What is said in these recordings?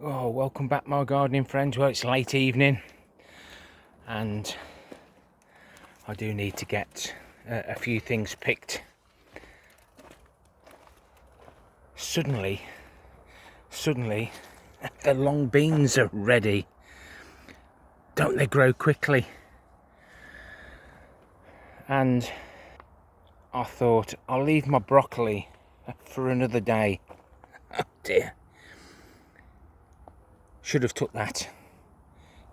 Oh, welcome back, my gardening friends. Well, it's late evening and I do need to get a few things picked. Suddenly the long beans are ready. Don't they grow quickly? And I thought I'll leave my broccoli for another day. Oh dear. Should have took that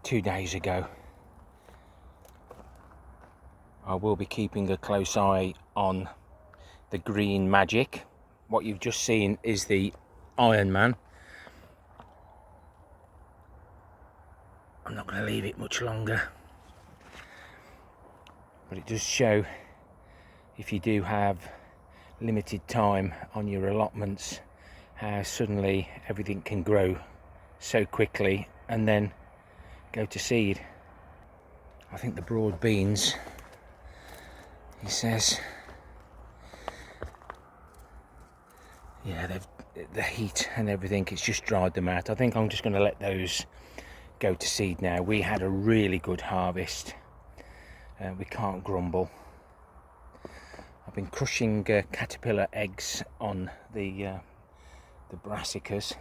2 days ago. I will be keeping a close eye on the green magic. What you've just seen is the Iron Man. I'm not going to leave it much longer, but it does show, if you do have limited time on your allotments, how suddenly everything can grow so quickly and then go to seed. I think the broad beans, he says, yeah, the heat and everything, it's just dried them out. I think I'm just going to let those go to seed now. We had a really good harvest. We can't grumble. I've been crushing caterpillar eggs on the brassicas.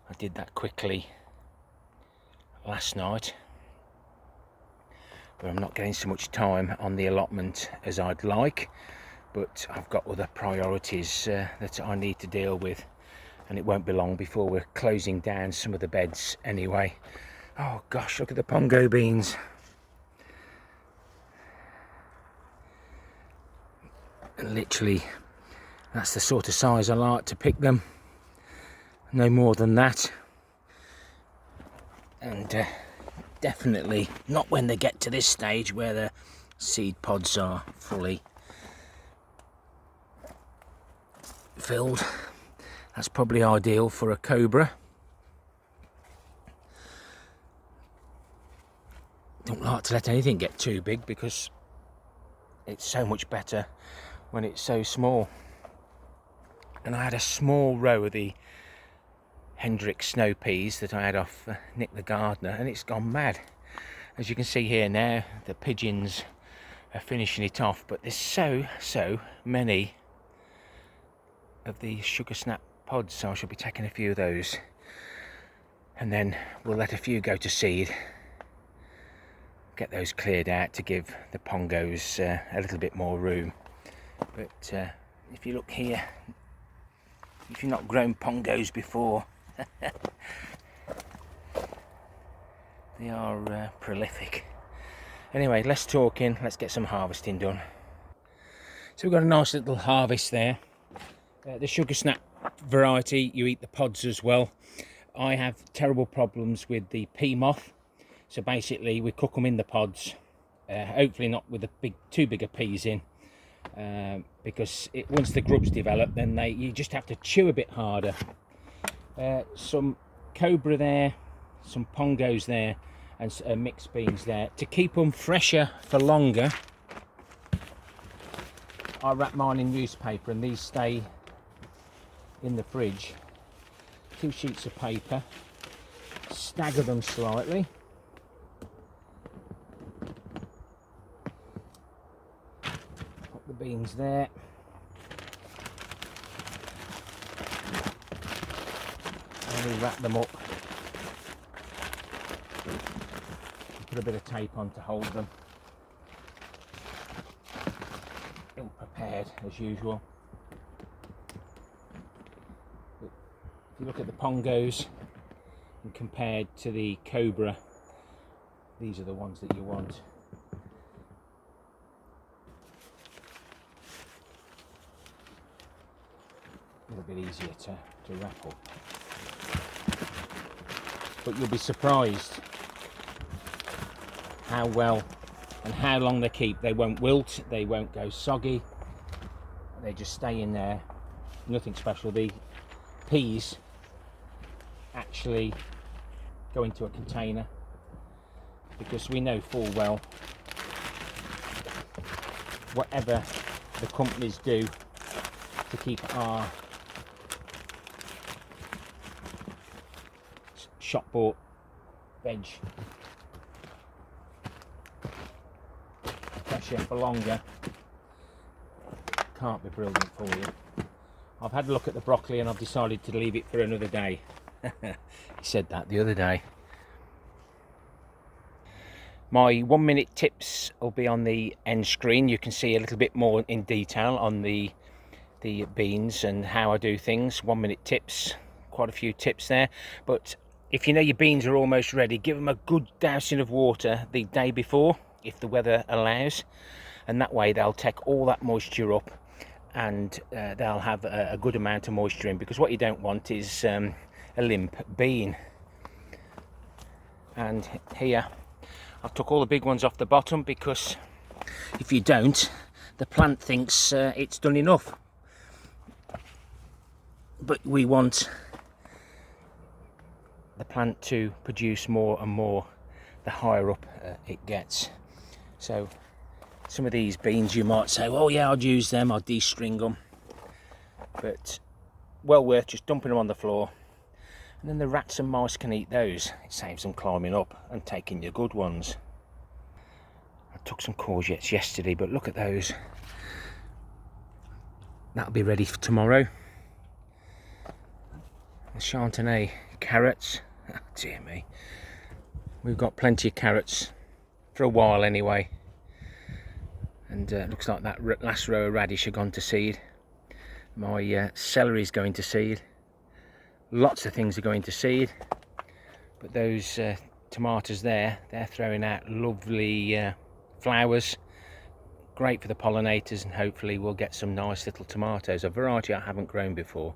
I did that quickly last night, but I'm not getting so much time on the allotment as I'd like, but I've got other priorities that I need to deal with, and it won't be long before we're closing down some of the beds anyway. Oh gosh, look at the pongo beans. And literally, that's the sort of size I like to pick them. No more than that. And definitely not when they get to this stage where the seed pods are fully filled. That's probably ideal for a cobra. Don't like to let anything get too big because it's so much better when it's so small. And I had a small row of the Hendrick snow peas that I had off Nick the gardener, and it's gone mad. As you can see here now, the pigeons are finishing it off, but there's so many of the sugar snap pods, so I shall be taking a few of those, and then we'll let a few go to seed, get those cleared out to give the pongos a little bit more room. But if you look here, if you've not grown pongos before, they are prolific. Anyway, less talking, let's get some harvesting done. So we've got a nice little harvest there. The sugar snap variety, you eat the pods as well. I have terrible problems with the pea moth, so basically we cook them in the pods, hopefully not with the too big of peas in, because once the grubs develop, then you just have to chew a bit harder. Some cobra there, some pongos there, and mixed beans there. To keep them fresher for longer, I wrap mine in newspaper, and these stay in the fridge. 2 sheets of paper, stagger them slightly. Put the beans there. And we wrap them up. Put a bit of tape on to hold them. Ill prepared as usual. But if you look at the pongos and compared to the cobra, these are the ones that you want. A little bit easier to wrap up. But you'll be surprised how well and how long they keep. They won't wilt, they won't go soggy, they just stay in there, nothing special. The peas actually go into a container because we know full well whatever the companies do to keep our shop bought veg. Fresher for longer. Can't be brilliant for you. I've had a look at the broccoli and I've decided to leave it for another day. He said that the other day. My 1 minute tips will be on the end screen. You can see a little bit more in detail on the beans and how I do things. 1 minute tips, quite a few tips there. But if you know your beans are almost ready, give them a good dousing of water the day before, if the weather allows, and that way they'll take all that moisture up, and they'll have a good amount of moisture in, because what you don't want is a limp bean. And here I've took all the big ones off the bottom, because if you don't, the plant thinks it's done enough. But we want the plant to produce more and more the higher up it gets. So some of these beans you might say, oh yeah, I'd use them, I'd de-string them, but well worth just dumping them on the floor, and then the rats and mice can eat those. It saves them climbing up and taking your good ones. I took some courgettes yesterday, but look at those. That'll be ready for tomorrow. The Chantenay carrots, oh, dear me, we've got plenty of carrots for a while anyway. And looks like that last row of radish are gone to seed. My celery is going to seed. Lots of things are going to seed. But those tomatoes there, they're throwing out lovely flowers. Great for the pollinators, and hopefully we'll get some nice little tomatoes, a variety I haven't grown before.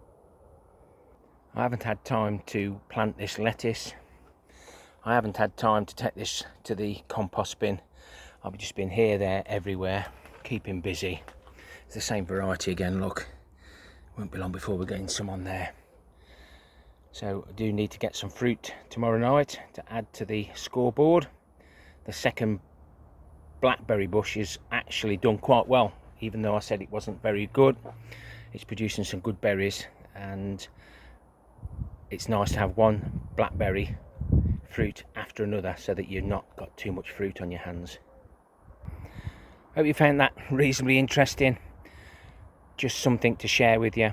I haven't had time to plant this lettuce. I haven't had time to take this to the compost bin. I've just been here, there, everywhere, keeping busy. It's the same variety again, look. Won't be long before we're getting some on there. So I do need to get some fruit tomorrow night to add to the scoreboard. The second blackberry bush is actually done quite well, even though I said it wasn't very good. It's producing some good berries, and it's nice to have one blackberry fruit after another, so that you've not got too much fruit on your hands. Hope you found that reasonably interesting. Just something to share with you.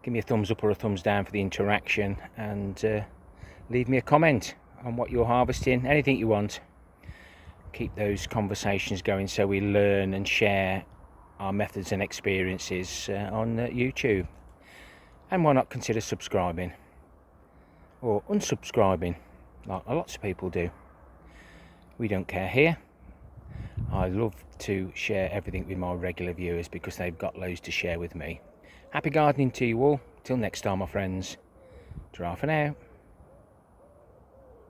Give me a thumbs up or a thumbs down for the interaction, and leave me a comment on what you're harvesting, anything you want. Keep those conversations going so we learn and share our methods and experiences on YouTube. And why not consider subscribing or unsubscribing, like lots of people do. We don't care here. I love to share everything with my regular viewers, because they've got loads to share with me. Happy gardening to you all. Till next time, my friends. Ta-ra for now.